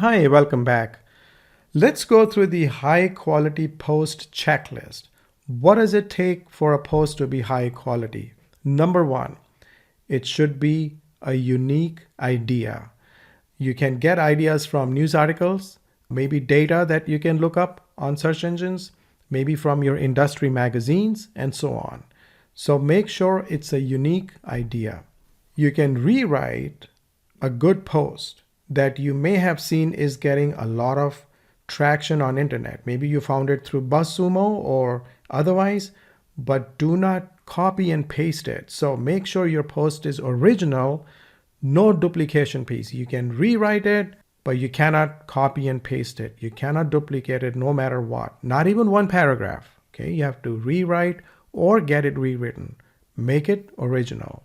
Hi, welcome back. Let's go through the high quality post checklist. What does it take for a post to be high quality? Number one, it should be a unique idea. You can get ideas from news articles, maybe data that you can look up on search engines, maybe from your industry magazines, and so on. So make sure it's a unique idea. You can rewrite a good post that you may have seen is getting a lot of traction on internet. Maybe you found it through BuzzSumo or otherwise, but do not copy and paste it. So make sure your post is original, no duplication piece. You can rewrite it, but you cannot copy and paste it. You cannot duplicate it no matter what, not even one paragraph. Okay, you have to rewrite or get it rewritten. Make it original.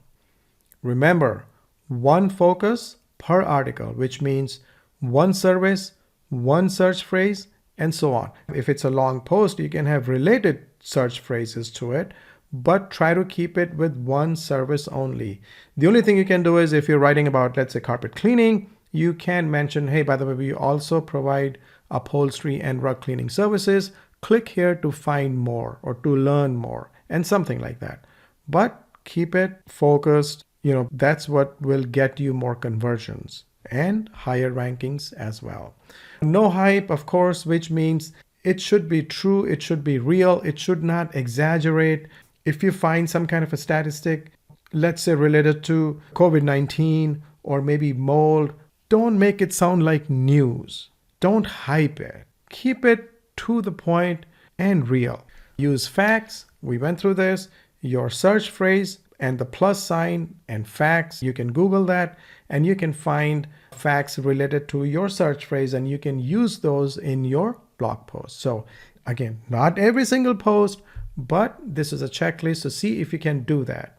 Remember, one focus per article, which means one service, one search phrase, and so on. If it's a long post, you can have related search phrases to it, but try to keep it with one service only. The only thing you can do is if you're writing about, let's say, carpet cleaning, you can mention, hey, by the way, we also provide upholstery and rug cleaning services. Click here to find more or to learn more and something like that. But keep it focused. That's what will get you more conversions and higher rankings as well. No hype, of course, which means it should be true, it should be real, it should not exaggerate. If you find some kind of a statistic, let's say related to COVID-19 or maybe mold, don't make it sound like news. Don't hype it. Keep it to the point and real. Use facts. We went through this. Your search phrase and the plus sign and facts, you can Google that and you can find facts related to your search phrase and you can use those in your blog post. So again, not every single post, but this is a checklist to see if you can do that.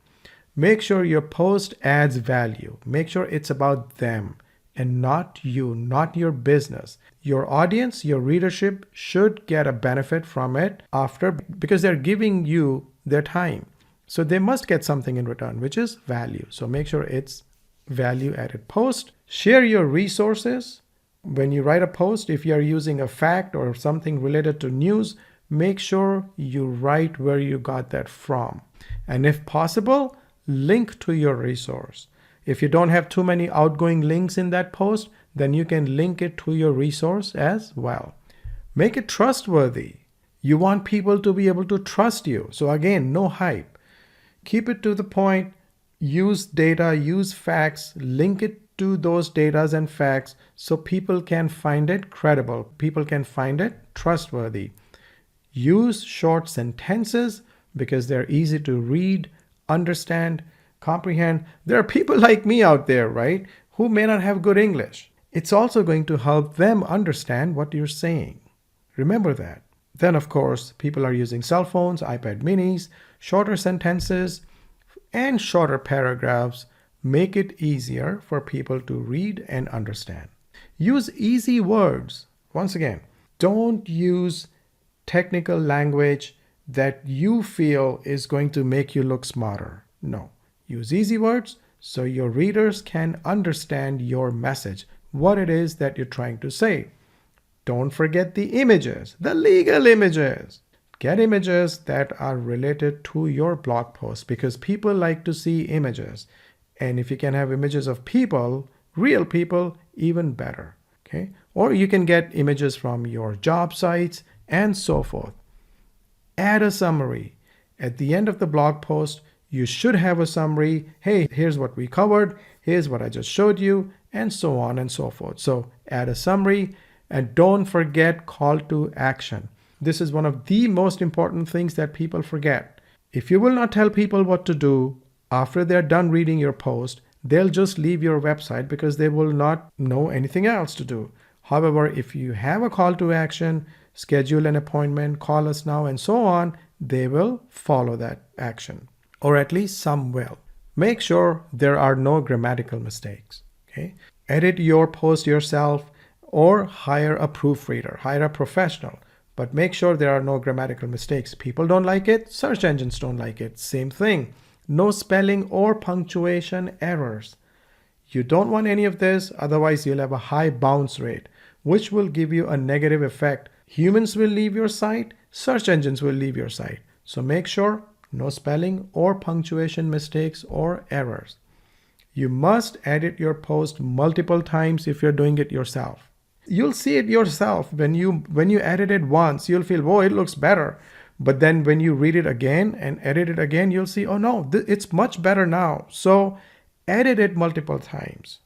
Make sure your post adds value. Make sure it's about them and not you, not your business. Your audience, your readership should get a benefit from it because they're giving you their time. So they must get something in return, which is value. So make sure it's value added post. Share your resources. When you write a post, if you're using a fact or something related to news, make sure you write where you got that from. And if possible, link to your resource. If you don't have too many outgoing links in that post, then you can link it to your resource as well. Make it trustworthy. You want people to be able to trust you. So again, no hype. Keep it to the point, use data, use facts, link it to those data and facts so people can find it credible. People can find it trustworthy. Use short sentences because they're easy to read, understand, comprehend. There are people like me out there, right, who may not have good English. It's also going to help them understand what you're saying. Remember that. Then, of course, people are using cell phones, iPad minis, shorter sentences, and shorter paragraphs. Make it easier for people to read and understand. Use easy words. Once again, don't use technical language that you feel is going to make you look smarter. No. Use easy words so your readers can understand your message, what it is that you're trying to say. Don't forget the images, the legal images. Get images that are related to your blog post because people like to see images. And if you can have images of people, real people, even better. Okay? Or you can get images from your job sites and so forth. Add a summary. At the end of the blog post, you should have a summary. Hey, here's what we covered. Here's what I just showed you, and so on and so forth. So add a summary. And don't forget call to action. This is one of the most important things that people forget. If you will not tell people what to do after they're done reading your post, they'll just leave your website because they will not know anything else to do. However, if you have a call to action, schedule an appointment, call us now, and so on, they will follow that action. Or at least some will. Make sure there are no grammatical mistakes. Okay? Edit your post yourself. Or hire a proofreader, hire a professional, but make sure there are no grammatical mistakes. People don't like it, search engines don't like it. Same thing. No spelling or punctuation errors. You don't want any of this, otherwise you'll have a high bounce rate. which will give you a negative effect. Humans will leave your site, search engines will leave your site. So make sure no spelling or punctuation mistakes or errors. You must edit your post multiple times if you're doing it yourself. You'll see it yourself. When you edit it once, you'll feel, whoa, it looks better. But then when you read it again and edit it again, you'll see, oh no, it's much better now. So edit it multiple times.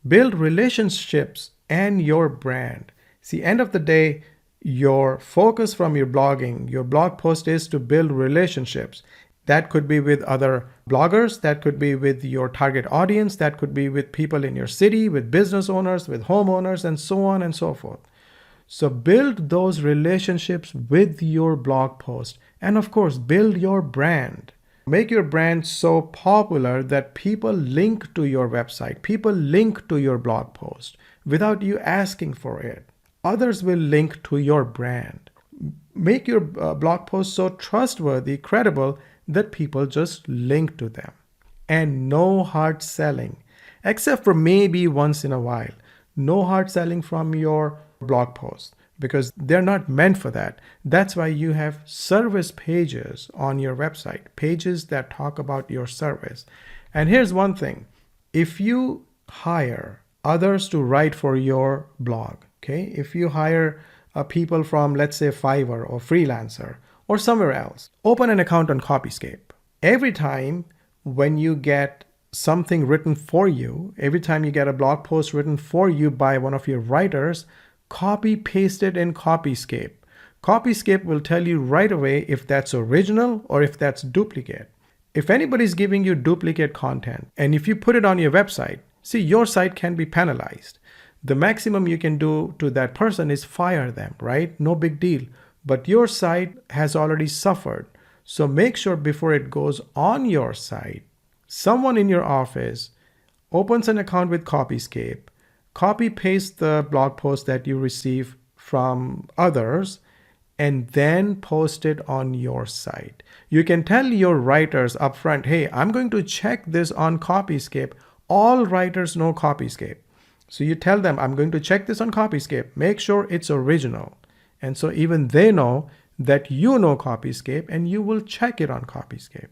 Build relationships and your brand. See, end of the day, your focus from your blogging, your blog post is to build relationships. That could be with other bloggers, that could be with your target audience, that could be with people in your city, with business owners, with homeowners, and so on and so forth. So build those relationships with your blog post. And of course, build your brand. Make your brand so popular that people link to your website, people link to your blog post without you asking for it. Others will link to your brand. Make your blog post so trustworthy, credible, that people just link to them. And no hard selling, except for maybe once in a while. No hard selling from your blog post because they're not meant for that. That's why you have service pages on your website, pages that talk about your service. And here's one thing. If you hire others to write for your blog, okay, if you hire people from, let's say, Fiverr or Freelancer or somewhere else, open an account on Copyscape. Every time when you get something written for you, every time you get a blog post written for you by one of your writers, copy paste it in Copyscape. Copyscape will tell you right away if that's original or if that's duplicate. If anybody's giving you duplicate content and if you put it on your website, see, your site can be penalized. The maximum you can do to that person is fire them, right? No big deal. But your site has already suffered. So make sure before it goes on your site, someone in your office opens an account with Copyscape, copy paste the blog post that you receive from others, and then post it on your site. You can tell your writers upfront, hey, I'm going to check this on Copyscape. All writers know Copyscape. So you tell them, I'm going to check this on Copyscape. Make sure it's original. And so even they know that you know Copyscape and you will check it on Copyscape.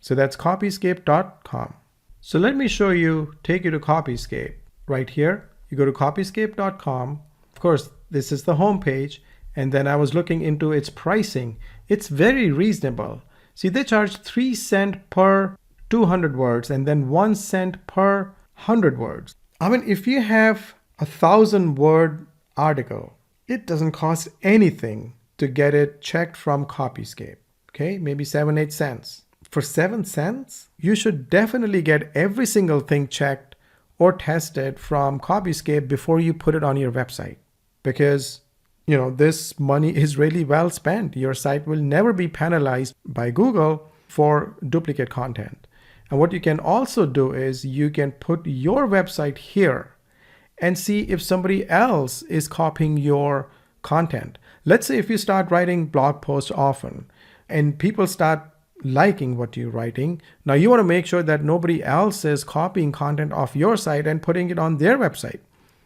So that's copyscape.com. So let me show you, take you to Copyscape. Right here, you go to copyscape.com. Of course, this is the home page. And then I was looking into its pricing. It's very reasonable. See, they charge 3 cents per 200 words and then 1 cent per 100 words. I mean, if you have 1,000-word article, it doesn't cost anything to get it checked from Copyscape. Okay, maybe 7-8 cents. For 7 cents, you should definitely get every single thing checked or tested from Copyscape before you put it on your website. Because, you know, this money is really well spent. Your site will never be penalized by Google for duplicate content. And what you can also do is you can put your website here and see if somebody else is copying your content. Let's say if you start writing blog posts often and people start liking what you're writing, now you want to make sure that nobody else is copying content off your site and putting it on their website.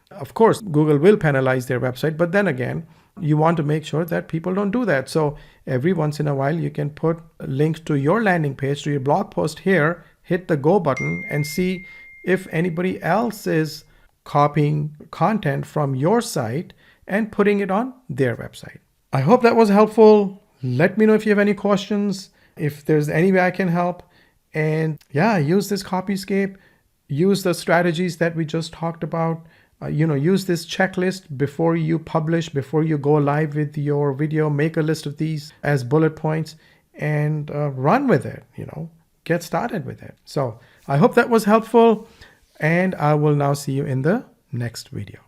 Of course, Google will penalize their website, but then again, you want to make sure that people don't do that. So every once in a while, you can put links to your landing page, to your blog post here, hit the go button and see if anybody else is copying content from your site and putting it on their website. I hope that was helpful. Let me know if you have any questions, if there's any way I can help. And yeah, use this Copyscape, use the strategies that we just talked about. Use this checklist before you publish, before you go live with your video. Make a list of these as bullet points and run with it, get started with it. So I hope that was helpful, and I will now see you in the next video.